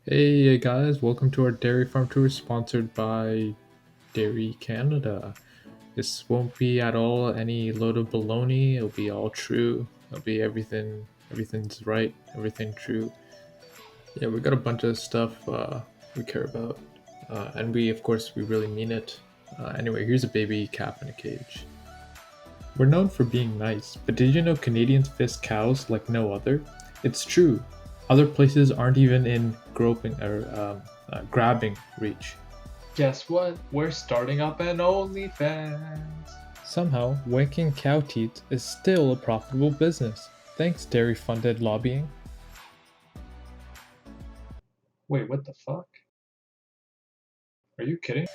Hey guys, welcome to our dairy farm tour sponsored by Dairy Canada. This won't be at all any load of baloney. It'll be all true. It'll be everything's right, everything true. Yeah, we got a bunch of stuff we care about, and of course, we really mean it. Anyway, here's a baby calf in a cage. We're known for being nice, but did you know Canadians fist cows like no other? It's true. Other places aren't even in grabbing reach. Guess what? We're starting up an OnlyFans. Somehow, wanking cow teat is still a profitable business, thanks dairy-funded lobbying. Wait, what the fuck? Are you kidding?